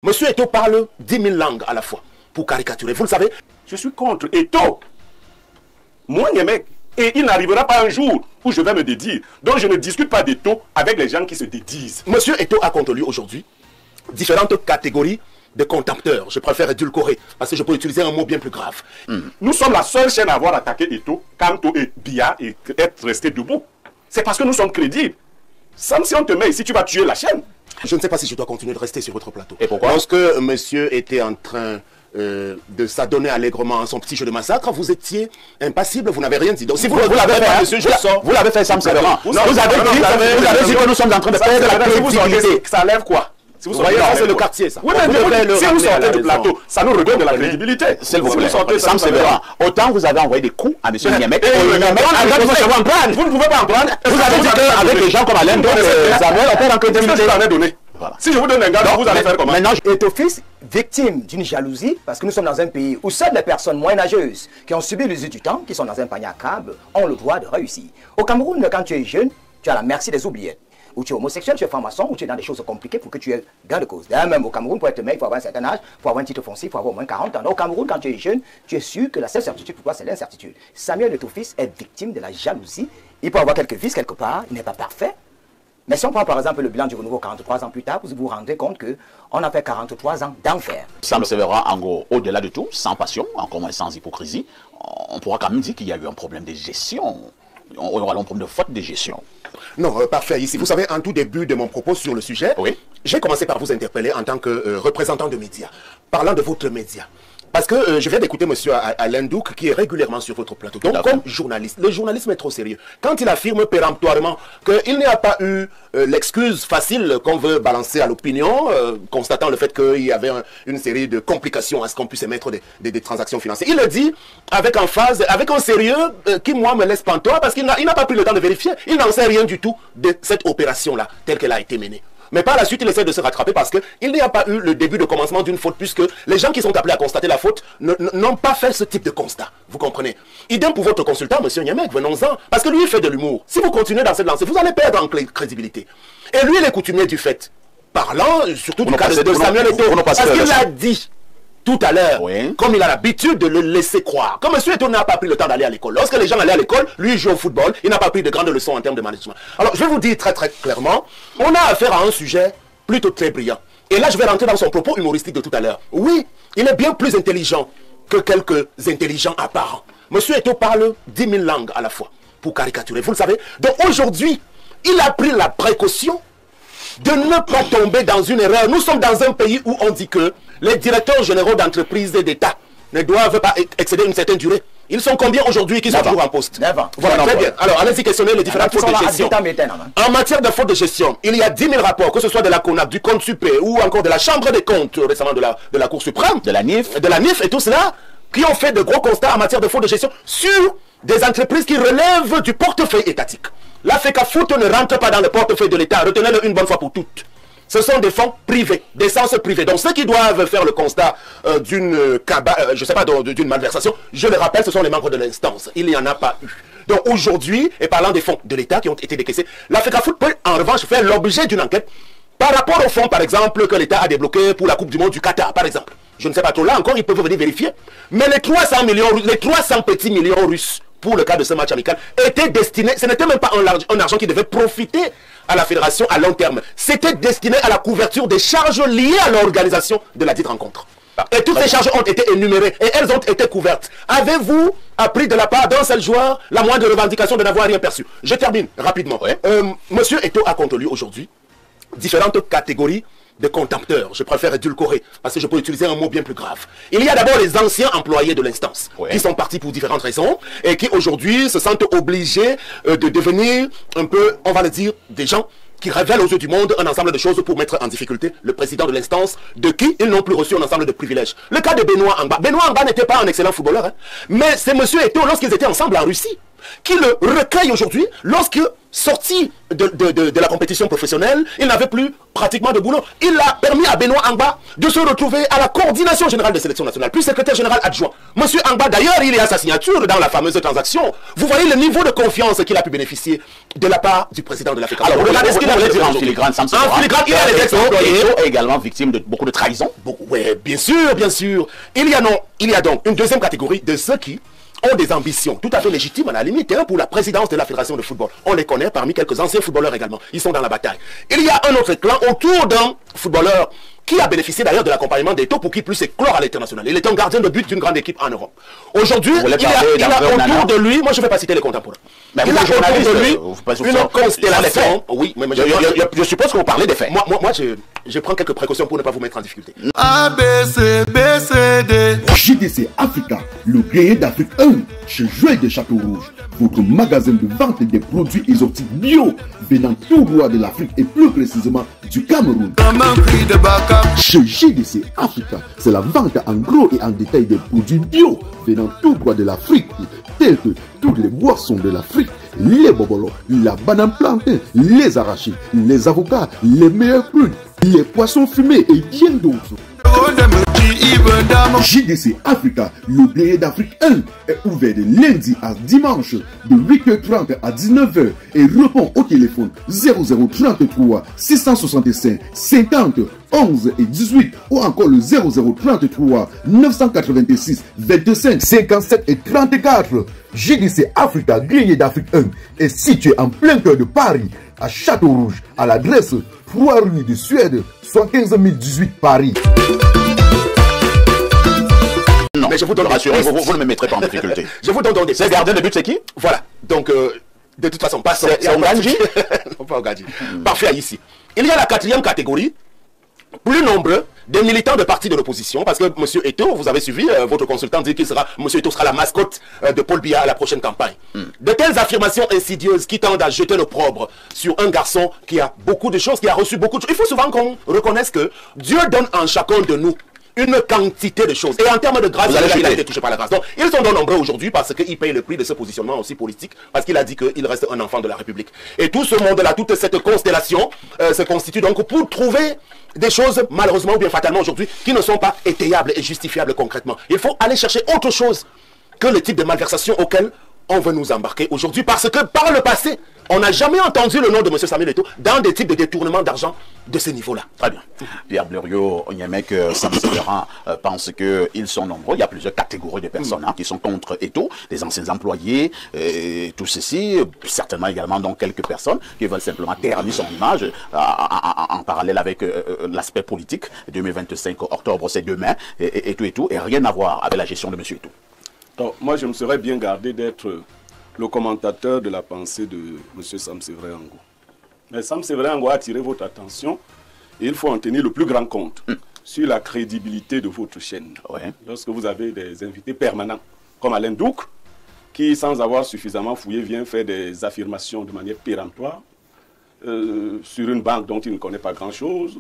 Monsieur Eto'o parle 10 000 langues à la fois pour caricaturer. Vous le savez? Je suis contre Eto'o. Moi, mec. Et il n'arrivera pas un jour où je vais me dédire. Donc je ne discute pas d'Eto'o avec les gens qui se dédisent. Monsieur Eto'o a contre lui aujourd'hui différentes catégories de contempteurs. Je préfère édulcorer parce que je peux utiliser un mot bien plus grave. Nous sommes la seule chaîne à avoir attaqué Eto'o quand Eto'o est bien et être resté debout. C'est parce que nous sommes crédibles. Sam, si on te met ici, tu vas tuer la chaîne. Je ne sais pas si je dois continuer de rester sur votre plateau. Et pourquoi? Lorsque monsieur était en train de s'adonner allègrement à son petit jeu de massacre, vous étiez impassible, vous n'avez rien dit. Donc si vous l'avez fait, monsieur, je sors. Vous l'avez fait, Sam Sévéran. Vous avez dit que nous sommes en train de perdre la crédibilité. Ça lève quoi? Si vous voyez, c'est le quartier, ça. Oui, mais si vous sortez du plateau, ça nous redonne de la crédibilité. S'il vous plaît, Sam Sévéran. Autant vous avez envoyé des coups à M. Niamey. Vous ne pouvez pas en prendre. Vous avez dit qu'avec des gens comme Alain, Samuel, on perd en crédibilité. Voilà. Si je vous donne un gars, vous allez faire comment? Maintenant, Eto'o fils, victime d'une jalousie, parce que nous sommes dans un pays où seules les personnes moyenâgeuses qui ont subi l'usure du temps, qui sont dans un panier à câble, ont le droit de réussir. Au Cameroun, quand tu es jeune, tu es à la merci des oubliettes. Ou tu es homosexuel, tu es franc-maçon, ou tu es dans des choses compliquées pour que tu aies gain de cause. D'ailleurs, même au Cameroun, pour être maire, il faut avoir un certain âge, il faut avoir un titre foncier, il faut avoir au moins 40 ans. Donc, au Cameroun, quand tu es jeune, tu es sûr que la seule certitude pour toi, c'est l'incertitude. Samuel Eto'o fils est victime de la jalousie. Il peut avoir quelques vices quelque part, il n'est pas parfait. Mais si on prend par exemple le bilan du renouveau 43 ans plus tard, vous vous rendez compte qu'on a fait 43 ans d'enfer. Sam Sévéran, en gros, au-delà de tout, sans passion, encore moins sans hypocrisie, on pourra quand même dire qu'il y a eu un problème de gestion. On aura un problème de faute de gestion. Non, parfait. Ici, vous savez, en tout début de mon propos sur le sujet, oui, j'ai commencé par vous interpeller en tant que représentant de médias, parlant de votre média. Parce que je viens d'écouter M. Alain Douk qui est régulièrement sur votre plateau. Donc comme journaliste, le journalisme est trop sérieux. Quand il affirme péremptoirement qu'il n'y a pas eu l'excuse facile qu'on veut balancer à l'opinion, constatant le fait qu'il y avait une série de complications à ce qu'on puisse émettre des transactions financières. Il le dit avec emphase, avec un sérieux qui moi me laisse pantois parce qu'il n'a pas pris le temps de vérifier. Il n'en sait rien du tout de cette opération-là, telle qu'elle a été menée. Mais par la suite, il essaie de se rattraper parce qu'il n'y a pas eu le début de commencement d'une faute, puisque les gens qui sont appelés à constater la faute n'ont pas fait ce type de constat. Vous comprenez? Idem pour votre consultant, M. Niamey, venons-en. Parce que lui, il fait de l'humour. Si vous continuez dans cette lancée, vous allez perdre en crédibilité. Et lui, il est coutumier du fait. Parlant surtout du cas de Samuel Eto'o. Parce qu'il a dit tout à l'heure, oui, comme il a l'habitude de le laisser croire. Comme M. Eto'o n'a pas pris le temps d'aller à l'école. Lorsque les gens allaient à l'école, lui, il joue au football. Il n'a pas pris de grandes leçons en termes de management. Alors, je vais vous dire très très clairement, on a affaire à un sujet plutôt très brillant. Et là, je vais rentrer dans son propos humoristique de tout à l'heure. Oui, il est bien plus intelligent que quelques intelligents apparents. M. Eto'o parle 10 000 langues à la fois pour caricaturer. Vous le savez. Donc aujourd'hui, il a pris la précaution de ne pas tomber dans une erreur. Nous sommes dans un pays où on dit que les directeurs généraux d'entreprises et d'État ne doivent pas excéder une certaine durée. Ils sont combien aujourd'hui qui sont toujours en poste? Voilà, très bien. Alors, allez-y questionner les différentes fautes de gestion. En matière de fautes de gestion, il y a 10 000 rapports, que ce soit de la CONAP, du compte suprême ou encore de la Chambre des comptes, récemment de la Cour suprême, de la NIF et tout cela, qui ont fait de gros constats en matière de fautes de gestion sur des entreprises qui relèvent du portefeuille étatique. La FECAFOOT ne rentre pas dans le portefeuille de l'État. Retenez-le une bonne fois pour toutes. Ce sont des fonds privés, d'essence privée. Donc ceux qui doivent faire le constat d'une malversation, je le rappelle, ce sont les membres de l'instance. Il n'y en a pas eu. Donc aujourd'hui, et parlant des fonds de l'État qui ont été décaissés, la FECAFOOT peut en revanche faire l'objet d'une enquête par rapport aux fonds, par exemple, que l'État a débloqués pour la Coupe du Monde du Qatar, par exemple. Je ne sais pas trop, là encore, ils peuvent venir vérifier. Mais les 300 petits millions russes, pour le cas de ce match amical, étaient destinés, ce n'était même pas un argent qui devait profiter à la fédération à long terme. C'était destiné à la couverture des charges liées à l'organisation de la dite rencontre. Et toutes ces charges ont été énumérées et elles ont été couvertes. Avez-vous appris de la part d'un seul joueur la moindre revendication de n'avoir rien perçu? Je termine rapidement. Ouais. Monsieur Eto'o a contre lui aujourd'hui différentes catégories de contempteurs. Je préfère édulcorer parce que je peux utiliser un mot bien plus grave. Il y a d'abord les anciens employés de l'instance qui sont partis pour différentes raisons et qui aujourd'hui se sentent obligés de devenir un peu, on va le dire, des gens qui révèlent aux yeux du monde un ensemble de choses pour mettre en difficulté le président de l'instance, de qui ils n'ont plus reçu un ensemble de privilèges. Le cas de Benoît Angba. Benoît Angba n'était pas un excellent footballeur, hein, mais c'est M. Eto'o, lorsqu'ils étaient ensemble en Russie, qui le recueille aujourd'hui lorsque, sorti de la compétition professionnelle, il n'avait plus pratiquement de boulot. Il a permis à Benoît Angba de se retrouver à la coordination générale de sélection nationale, puis secrétaire général adjoint. Monsieur Angba, d'ailleurs, il est à sa signature dans la fameuse transaction. Vous voyez le niveau de confiance qu'il a pu bénéficier de la part du président de la fédération. Alors, regardez ce qu'il a dire en filigrane, Sam Sefera. En filigrane, il a les Eto'o est également victime de beaucoup de trahison. Oui, bien sûr, bien sûr. Il y a donc une deuxième catégorie de ceux qui ont des ambitions tout à fait légitimes à la limite pour la présidence de la Fédération de football. On les connaît parmi quelques anciens footballeurs également. Ils sont dans la bataille. Il y a un autre clan autour d'un footballeur qui a bénéficié d'ailleurs de l'accompagnement d'Eto'o pour qu'il puisse éclore à l'international. Il est un gardien de but d'une grande équipe en Europe. Aujourd'hui, il y a autour de lui, moi je ne vais pas citer les contemporains, mais il a autour de lui une constellation. Oui, mais je suppose que vous parlez des faits. Moi je prends quelques précautions pour ne pas vous mettre en difficulté. A, B, C, B, C, D. JDC Africa, le grenier d'Afrique 1, chez Joël de Château Rouge, votre magasin de vente des produits exotiques bio venant tout droit de l'Afrique et plus précisément du Cameroun. Chez JDC Africa, c'est la vente en gros et en détail des produits bio venant tout droit de l'Afrique, tels que toutes les boissons de l'Afrique, les bobolos, la banane plantain, les arachides, les avocats, les meilleurs prunes, les poissons fumés et bien d'autres. JDC Africa, le grenier d'Afrique 1, est ouvert de lundi à dimanche de 8h30 à 19h et répond au téléphone 0033 665 50 11 et 18 ou encore le 0033 986 25 57 et 34. JDC Africa, grenier d'Afrique 1, est situé en plein cœur de Paris, à Château-Rouge, à l'adresse 3 rue de Suède, 75 018 Paris. Non, mais je vous donne vous ne me mettrez pas en difficulté. Je vous donne donc des C'est gardien de but, c'est qui? Voilà. Donc, de toute façon, passons. C'est Ongadji? Non, pas Ongadji. Parfait, ici. Il y a la quatrième catégorie, plus nombreux, des militants de partis de l'opposition, parce que M. Eto'o, vous avez suivi, votre consultant dit qu'il sera, M. Eto'o sera la mascotte de Paul Biya à la prochaine campagne. De telles affirmations insidieuses qui tendent à jeter l'opprobre sur un garçon qui a beaucoup de choses, qui a reçu beaucoup de choses. Il faut souvent qu'on reconnaisse que Dieu donne en chacun de nous une quantité de choses. Et en termes de grâce, il a été touché par la grâce. Donc, ils sont donc nombreux aujourd'hui parce qu'ils payent le prix de ce positionnement aussi politique, parce qu'il a dit qu'il reste un enfant de la République. Et tout ce monde-là, toute cette constellation se constitue donc pour trouver des choses, malheureusement ou bien fatalement aujourd'hui, qui ne sont pas étayables et justifiables concrètement. Il faut aller chercher autre chose que le type de malversation auquel on veut nous embarquer aujourd'hui, parce que par le passé, on n'a jamais entendu le nom de M. Samuel Eto'o dans des types de détournement d'argent de ce niveau-là. Très bien. Pierre Blériot, Onyemec, Sam Sefera pense qu'ils sont nombreux. Il y a plusieurs catégories de personnes qui sont contre Eto'o, des anciens employés, tout ceci. Certainement également donc quelques personnes qui veulent simplement ternir son image en parallèle avec l'aspect politique. 2025 octobre, c'est demain, et tout, et rien à voir avec la gestion de M. Eto'o. Donc, moi, je me serais bien gardé d'être le commentateur de la pensée de M. Sam Sefera Ango. Mais Sam Sefera Ango a attiré votre attention et il faut en tenir le plus grand compte sur la crédibilité de votre chaîne. Ouais. Lorsque vous avez des invités permanents, comme Alain Douk, qui, sans avoir suffisamment fouillé, vient faire des affirmations de manière péremptoire sur une banque dont il ne connaît pas grand-chose.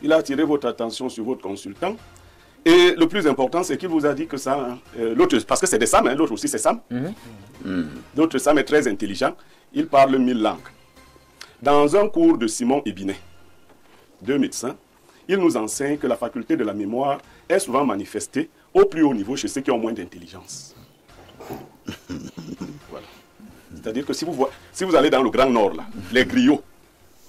Il a attiré votre attention sur votre consultant. Et le plus important, c'est qu'il vous a dit que ça... l'autre, parce que c'est des Sam, hein, l'autre aussi c'est Sam. L'autre Sam est très intelligent. Il parle 1000 langues. Dans un cours de Simon Ebinet, deux médecins, il nous enseigne que la faculté de la mémoire est souvent manifestée au plus haut niveau chez ceux qui ont moins d'intelligence. Voilà. C'est-à-dire que si vous allez dans le Grand Nord, là, les griots,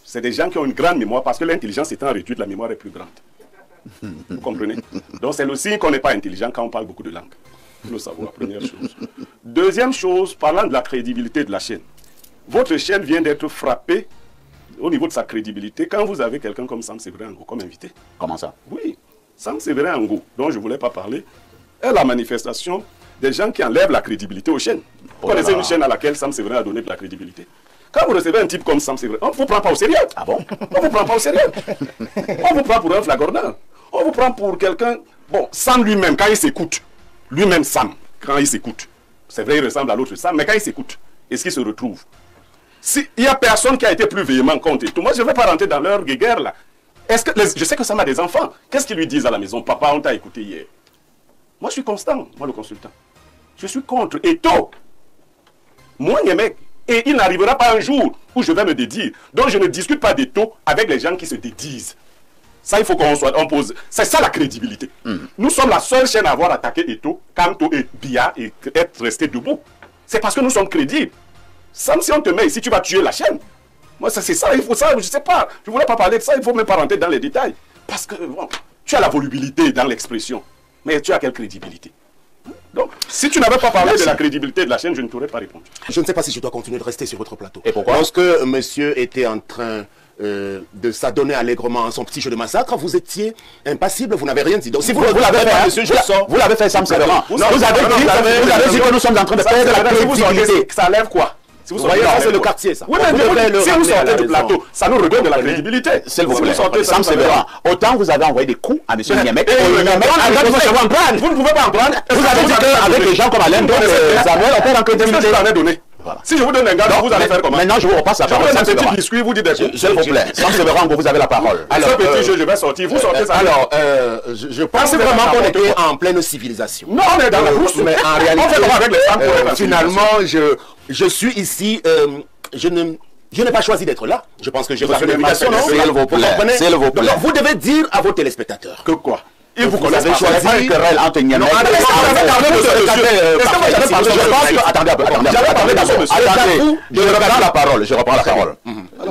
c'est des gens qui ont une grande mémoire parce que l'intelligence étant réduite, la mémoire est plus grande. Vous comprenez? Donc c'est le signe qu'on n'est pas intelligent quand on parle beaucoup de langues. Il faut le savoir, première chose. Deuxième chose, parlant de la crédibilité de la chaîne. Votre chaîne vient d'être frappée au niveau de sa crédibilité quand vous avez quelqu'un comme Sam Sefera Ango comme invité. Comment ça? Oui, Sam Sefera Ango, dont je ne voulais pas parler, est la manifestation des gens qui enlèvent la crédibilité aux chaînes. Vous connaissez une chaîne à laquelle Sam Sefera a donné de la crédibilité? Quand vous recevez un type comme Sam Sefera, on ne vous prend pas au sérieux. Ah bon? On ne vous prend pas au sérieux. On vous prend pour un flagorneur. On vous prend pour quelqu'un... Bon, Sam lui-même, quand il s'écoute, lui-même Sam, quand il s'écoute, c'est vrai, il ressemble à l'autre Sam, mais quand il s'écoute, est-ce qu'il se retrouve? Il n'y a personne qui a été plus véhément contre tout. Moi, je ne vais pas rentrer dans leur guéguerre, là. Je sais que Sam a des enfants. Qu'est-ce qu'ils lui disent à la maison? Papa, on t'a écouté hier. Moi, je suis constant, moi, le consultant. Je suis contre Eto'o. Moi, Niamey. Et il n'arrivera pas un jour où je vais me dédire. Donc je ne discute pas des taux avec les gens qui se dédisent. Ça, il faut qu'on pose. C'est ça la crédibilité. Nous sommes la seule chaîne à avoir attaqué Eto, Kanto et Bia et être resté debout. C'est parce que nous sommes crédibles. Sam, si on te met ici, tu vas tuer la chaîne. Moi, c'est ça, il faut ça, je sais pas. Je voulais pas parler de ça, il faut même pas rentrer dans les détails. Parce que bon, tu as la volubilité dans l'expression, mais tu as quelle crédibilité? Donc, si tu n'avais pas parlé de la crédibilité de la chaîne, je ne t'aurais pas répondu. Je ne sais pas si je dois continuer de rester sur votre plateau. Et pourquoi? Lorsque monsieur était en train de s'adonner allègrement à son petit jeu de massacre, vous étiez impassible, vous n'avez rien dit. Donc si vous l'avez fait, monsieur, je sors. Vous l'avez fait, Sam Sévéran. Vous avez dit que nous sommes en train de perdre la crédibilité. Ça lève quoi? Si vous voyez, ça c'est le quartier, ça. Oui, mais si vous sortez du plateau, ça nous redonne de la crédibilité. S'il vous plaît, Sam Sévéran. Autant vous avez envoyé des coups à M. Niamey. Vous ne pouvez pas en prendre. Vous avez dit qu'avec des gens comme Alain, Samuel, on perd en crédibilité. Je t'en ai donné. Voilà. Si je vous donne un gars, vous allez faire comment? Maintenant, je vous repasse la parole. Je vous donne un petit biscuit, vous dites des coups. S'il vous plaît, Sam Sévéran, vous avez la parole. Alors, ce petit jeu, je vais sortir. Vous sortez ça. Alors, je pense vraiment qu'on était en pleine civilisation. Non, on est dans la course. Mais en réalité, on fait droit avec les femmes. Finalement, je suis ici. Je n'ai pas choisi d'être là. Je pense que j'ai reçu l'invitation. S'il vous plaît. S'il vous plaît. Donc, vous devez dire à vos téléspectateurs que quoi? Et vous avez choisi une querelle entre Niamey. Attendez un peu. Je reprends la parole.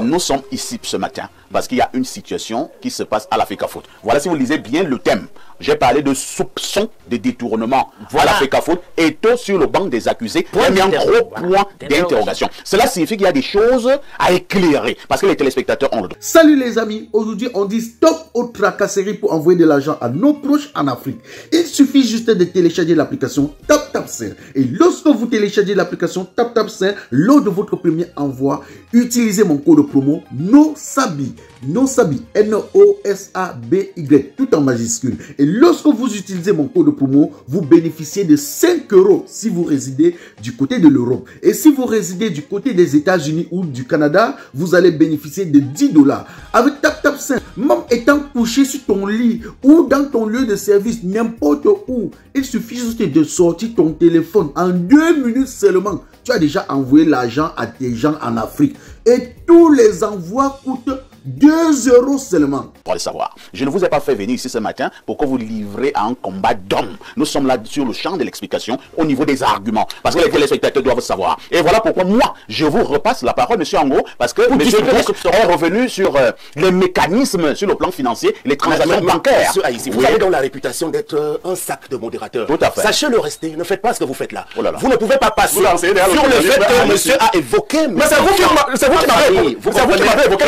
Nous sommes ici ce matin parce qu'il y a une situation qui se passe à la FECAFOOT. Voilà, si vous lisez bien le thème. J'ai parlé de soupçons de détournement à la FECAFOOT et tout sur le banc des accusés. Il y a mis un gros point d'interrogation. Cela signifie qu'il y a des choses à éclairer parce que les téléspectateurs ont le droit. Salut les amis, aujourd'hui on dit stop aux tracasseries pour envoyer de l'argent à nos proches en Afrique. Il suffit juste de télécharger l'application TapTapSend. Et lorsque vous téléchargez l'application TapTapSend, lors de votre premier envoi, utilisez mon code promo NOSABI. NOSABI, N-O-S-A-B-Y, tout en majuscule. Et lorsque vous utilisez mon code promo, vous bénéficiez de 5 € si vous résidez du côté de l'Europe. Et si vous résidez du côté des États-Unis ou du Canada, vous allez bénéficier de 10 $. Avec TapTapSend, même étant couché sur ton lit ou dans ton lieu de service, n'importe où, il suffit juste de sortir ton téléphone. En 2 minutes seulement, tu as déjà envoyé l'argent à tes gens en Afrique. Et tous les envois coûtent 2 € seulement. Pour le savoir. Je ne vous ai pas fait venir ici ce matin pour que vous livrez à un combat d'hommes. Nous sommes là sur le champ de l'explication au niveau des arguments. Parce que les téléspectateurs doivent savoir. Et voilà pourquoi moi, je vous repasse la parole, monsieur Ango, parce que monsieur est revenu sur les mécanismes sur le plan financier, les transactions bancaires. Monsieur Haïti, vous avez donc la réputation d'être un sac de modérateur. Tout à fait. Sachez le rester. Ne faites pas ce que vous faites là. Oh là là. Vous ne pouvez pas passer sur lancez le fait que monsieur a évoqué. Mais c'est vous qui m'avez évoqué.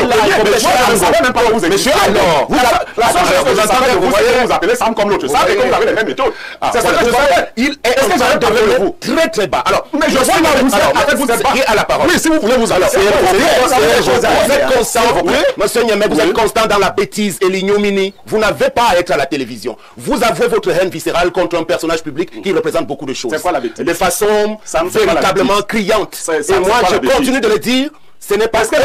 Monsieur, alors, vous appelez Sam comme l'autre. Vous savez que vous avez les mêmes méthodes. C'est ça que je savais. Est-ce que j'avais parlé de vous? Très très bas. Alors, mais je vois là, vous êtes à la parole. Oui, si vous voulez vous aller. Vous êtes constant, monsieur Niamey, vous êtes constant dans la bêtise et l'ignominie. Vous n'avez pas à être à la télévision. Vous avouez votre haine viscérale contre un personnage public qui représente beaucoup de choses. C'est quoi la bêtise? De façon véritablement criante. Et moi, je continue de le dire. Ce n'est pas pour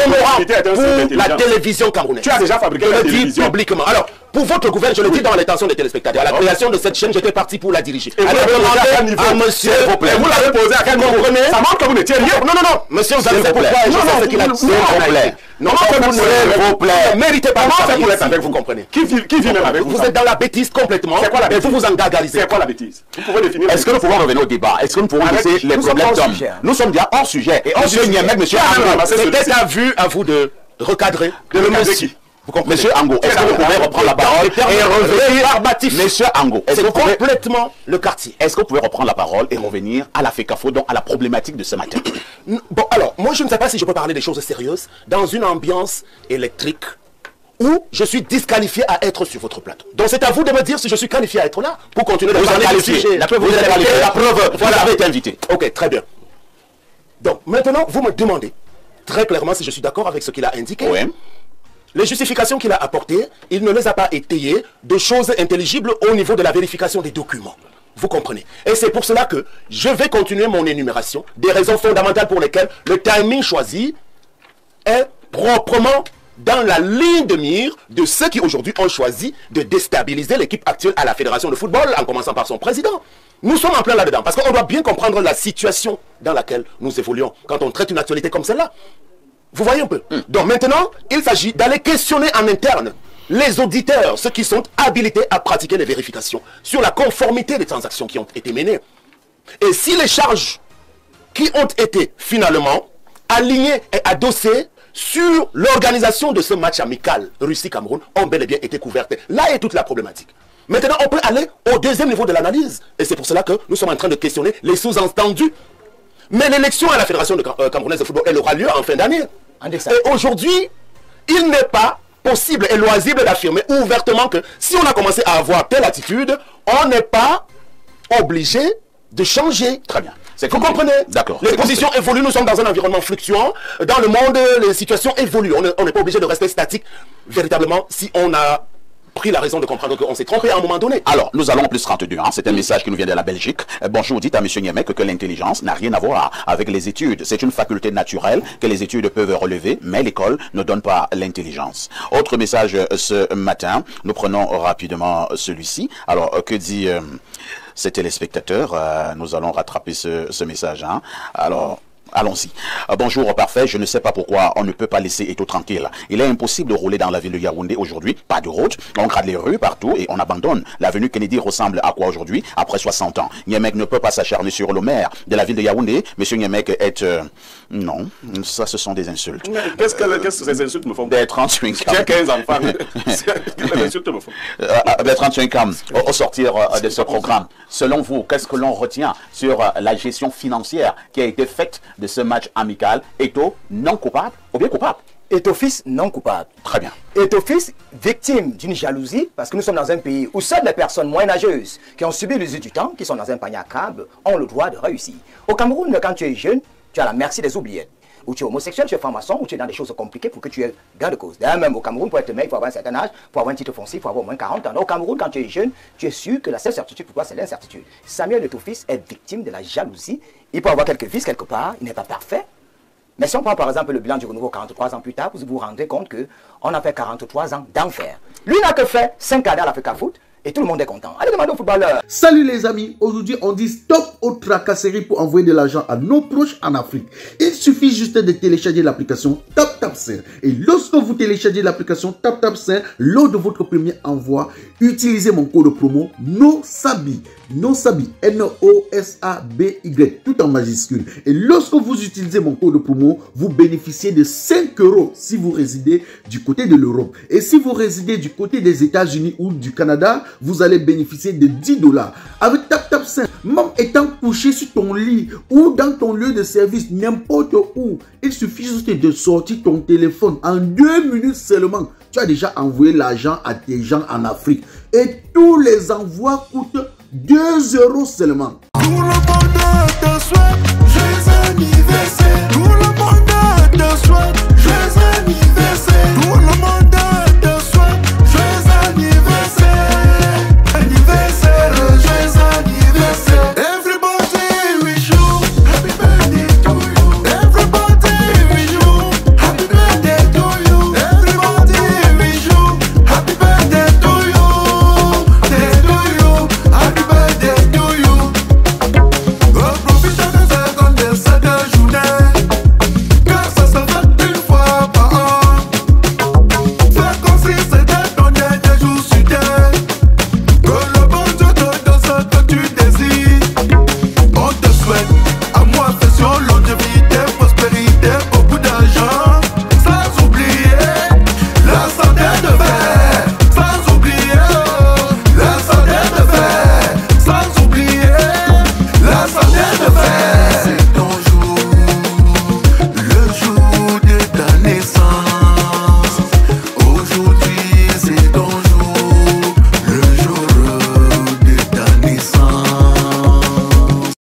la télévision camerounaise. Tu as déjà fabriqué la télévision publiquement. Alors, pour votre gouvernement, je le dis dans l'intention des téléspectateurs. À la création de cette chaîne, j'étais parti pour la diriger. Et vous l'avez posé à quel niveau? Monsieur, vous l'avez posé à quel niveau? Ça montre que vous n'étiez rien. Non, monsieur, vous avez fait pourquoi? Je sais ce qu'il a dit. S'il vous plaît. Non, s'il vous plaît. Méritez pas pour être avec vous, comprenez. Qui vit même avec vous? Vous êtes dans la bêtise complètement. C'est quoi la bêtise? Et vous vous engagalisez. C'est quoi la bêtise? Vous pouvez définir. Est-ce que nous pouvons revenir au débat? Est-ce que nous pouvons laisser les problèmes d'hommes? Nous sommes déjà hors sujet. Et monsieur Niamey, monsieur Ango, c'était à vous de recadrer. De le monsieur. Monsieur Ango, est-ce que vous pouvez reprendre la parole et revenir? Monsieur Ango, c'est complètement le quartier. Est-ce que vous pouvez reprendre la parole et revenir à la FECAFOOT, donc à la problématique de ce matin? Bon, alors, moi je ne sais pas si je peux parler des choses sérieuses dans une ambiance électrique où je suis disqualifié à être sur votre plateau. Donc c'est à vous de me dire si je suis qualifié à être là pour continuer de parler du sujet. La preuve, vous êtes qualifié. La preuve, vous avez été invité. Ok, très bien. Donc maintenant, vous me demandez très clairement si je suis d'accord avec ce qu'il a indiqué. Oui. Les justifications qu'il a apportées, il ne les a pas étayées de choses intelligibles au niveau de la vérification des documents. Vous comprenez? Et c'est pour cela que je vais continuer mon énumération des raisons fondamentales pour lesquelles le timing choisi est proprement dans la ligne de mire de ceux qui aujourd'hui ont choisi de déstabiliser l'équipe actuelle à la Fédération de football, en commençant par son président. Nous sommes en plein là-dedans, parce qu'on doit bien comprendre la situation dans laquelle nous évoluons quand on traite une actualité comme celle-là. Vous voyez un peu. Donc maintenant, il s'agit d'aller questionner en interne les auditeurs, ceux qui sont habilités à pratiquer les vérifications sur la conformité des transactions qui ont été menées. Et si les charges qui ont été finalement alignées et adossées sur l'organisation de ce match amical Russie-Cameroun ont bel et bien été couvertes. Là est toute la problématique. Maintenant, on peut aller au deuxième niveau de l'analyse. Et c'est pour cela que nous sommes en train de questionner les sous-entendus. Mais l'élection à la Fédération camerounaise de football, elle aura lieu en fin d'année. Et aujourd'hui, il n'est pas possible et loisible d'affirmer ouvertement que si on a commencé à avoir telle attitude, on n'est pas obligé de changer. Très bien. Vous comprenez? D'accord. Les positions évoluent, nous sommes dans un environnement fluctuant. Dans le monde, les situations évoluent. On n'est pas obligé de rester statique, véritablement, si on a pris la raison de comprendre qu'on s'est trompé à un moment donné. Alors, nous allons en plus 32. Hein. C'est un message qui nous vient de la Belgique. Bonjour, dites à M. Niemek que l'intelligence n'a rien à voir avec les études. C'est une faculté naturelle que les études peuvent relever, mais l'école ne donne pas l'intelligence. Autre message ce matin, nous prenons rapidement celui-ci. Alors, que dit ces téléspectateurs? Nous allons rattraper ce message. Hein. Alors... allons-y. Bonjour, parfait. Je ne sais pas pourquoi on ne peut pas laisser Eto'o tranquille. Il est impossible de rouler dans la ville de Yaoundé aujourd'hui. Pas de route. On grade les rues partout et on abandonne. L'avenue Kennedy ressemble à quoi aujourd'hui? Après 60 ans. Niemek ne peut pas s'acharner sur le maire de la ville de Yaoundé. Monsieur Niemek est... Non, ça ce sont des insultes. Qu'est-ce que ces insultes me font? Des 35 ans. J'ai 15 enfants. Quelles insultes me font? Des 35 ans au sortir de ce programme. Selon vous, qu'est-ce que l'on retient sur la gestion financière qui a été faite de ce match amical? Eto'o non coupable ou bien coupable? Eto'o fils non coupable. Très bien. Eto'o fils victime d'une jalousie, parce que nous sommes dans un pays où seules les personnes moyenâgeuses qui ont subi l'usure du temps, qui sont dans un panier à câble, ont le droit de réussir. Au Cameroun, quand tu es jeune, tu as la merci des oubliettes. Ou tu es homosexuel, tu es franc-maçon, ou tu es dans des choses compliquées pour que tu aies gain de cause. D'ailleurs, même au Cameroun, pour être mec, il faut avoir un certain âge, pour avoir un titre foncier, il faut avoir au moins 40 ans. Au Cameroun, quand tu es jeune, tu es sûr que la seule certitude pour toi, c'est l'incertitude. Samuel Eto'o fils est victime de la jalousie. Il peut avoir quelques vices quelque part, il n'est pas parfait. Mais si on prend par exemple le bilan du renouveau 43 ans plus tard, vous vous rendez compte qu'on a fait 43 ans d'enfer. Lui n'a que fait 5 cadres à l'Africa Foot. Et tout le monde est content. Allez demander aux footballeurs. Salut les amis, aujourd'hui on dit stop aux tracasseries pour envoyer de l'argent à nos proches en Afrique. Il suffit juste de télécharger l'application TapTapSend. Et lorsque vous téléchargez l'application TapTapSend, lors de votre premier envoi, utilisez mon code promo NOSABI. NOSABI, N-O-S-A-B-Y, tout en majuscule. Et lorsque vous utilisez mon code promo, vous bénéficiez de 5 € si vous résidez du côté de l'Europe. Et si vous résidez du côté des États-Unis ou du Canada, vous allez bénéficier de 10 $. Avec TapTapSend, même étant couché sur ton lit ou dans ton lieu de service, n'importe où, il suffit juste de sortir ton téléphone. En 2 minutes seulement, tu as déjà envoyé l'argent à tes gens en Afrique. Et tous les envois coûtent 2 € seulement. Pour le bonheur de souhait, joyeux anniversaire.